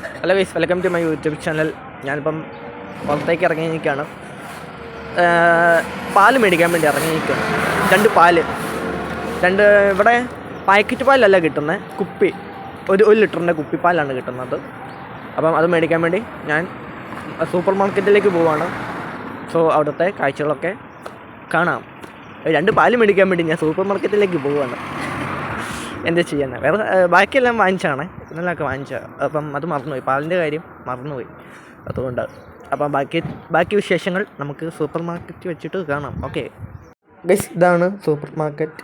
Hello guys, welcome to my YouTube channel. ഞാനിപ്പം പുറത്തേക്ക് ഇറങ്ങി നിൽക്കുകയാണ്. പാല് മേടിക്കാൻ വേണ്ടി ഇറങ്ങി നിൽക്കുകയാണ്. രണ്ട് ഇവിടെ പാക്കറ്റ് പാലല്ല കിട്ടുന്നത്, കുപ്പി ഒരു ലിറ്ററിൻ്റെ കുപ്പിപ്പാലാണ് കിട്ടുന്നത്. അപ്പം അത് മേടിക്കാൻ വേണ്ടി ഞാൻ സൂപ്പർ മാർക്കറ്റിലേക്ക് പോവുകയാണ്. സോ അവിടുത്തെ കാഴ്ചകളൊക്കെ കാണാം. 2 പാല് മേടിക്കാൻ വേണ്ടി ഞാൻ സൂപ്പർ മാർക്കറ്റിലേക്ക് പോവുകയാണ്. എന്താ ചെയ്യാൻ, വേറെ ബാക്കിയെല്ലാം വാങ്ങിച്ചാണ്, ഇന്നലൊക്കെ വാങ്ങിച്ചാൽ. അപ്പം അത് മറന്നുപോയി, പാലിൻ്റെ കാര്യം മറന്നുപോയി. അതുകൊണ്ട് അപ്പം ബാക്കി വിശേഷങ്ങൾ നമുക്ക് സൂപ്പർ മാർക്കറ്റ് വെച്ചിട്ട് കാണാം. ഓക്കെ ഗൈസ്, ഇതാണ് സൂപ്പർ മാർക്കറ്റ്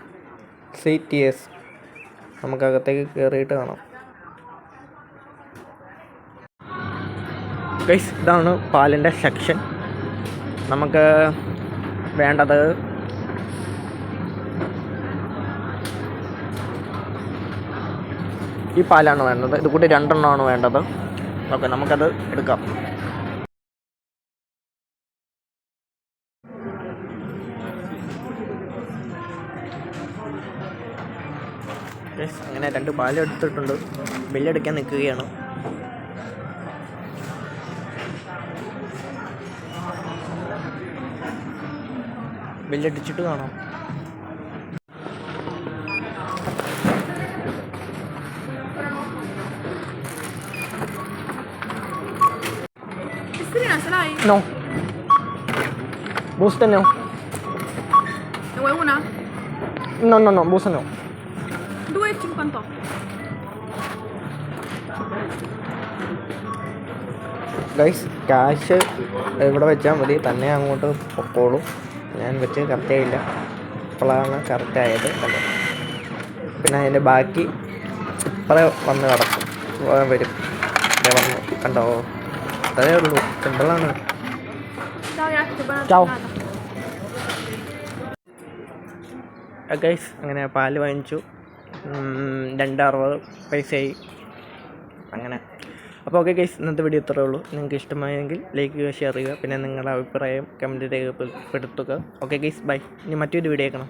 CTS. നമുക്കകത്തേക്ക് കയറിയിട്ട് കാണാം. ഗൈസ്, ഇതാണ് പാലിൻ്റെ സെക്ഷൻ. നമുക്ക് വേണ്ടത് ഈ പാലാണ് വേണ്ടത്. ഇത് കൂടി 2 എണ്ണമാണ് വേണ്ടത്. ഓക്കെ, നമുക്കത് എടുക്കാം. അങ്ങനെ 2 പാൽ എടുത്തിട്ടുണ്ട്. ബില്ലടിക്കാൻ നിൽക്കുകയാണ്. ബില്ലടിച്ചിട്ട് കാണാം. No. Busta no. Ne vuoi una? No, busta no. 2,58. Guys, cash ഇവിടെ വെച്ചാൽ മതി, തന്നെ അങ്ങോട്ട് പൊക്കോളും. ഞാൻ വെച്ച് കറക്റ്റായില്ല, ഇപ്പോഴാണ് കറക്റ്റായത്. കണ്ടോ, പിന്നെ അതിൻ്റെ ബാക്കി ഇപ്പറേ വന്ന് കിടക്കും, വരും. വന്നു കണ്ടോ, അതേ ഉള്ളൂ, സിമ്പിളാണ്. ചാവ് ഗൈസ്. അങ്ങനെ പാല് വാങ്ങിച്ചു, 2.60 പൈസയായി. അങ്ങനെ അപ്പോൾ ഓക്കെ ഗൈസ്, ഇന്നത്തെ വീഡിയോ ഇത്രയേ ഉള്ളൂ. നിങ്ങൾക്ക് ഇഷ്ടമായെങ്കിൽ ലൈക്ക് ചെയ്യുക, ഷെയർ ചെയ്യുക, പിന്നെ നിങ്ങളുടെ അഭിപ്രായം കമൻറ്റ് രേഖപ്പെടുത്തുക. Okay guys, bye. ഇനി മറ്റൊരു വീഡിയോ ആക്കണം.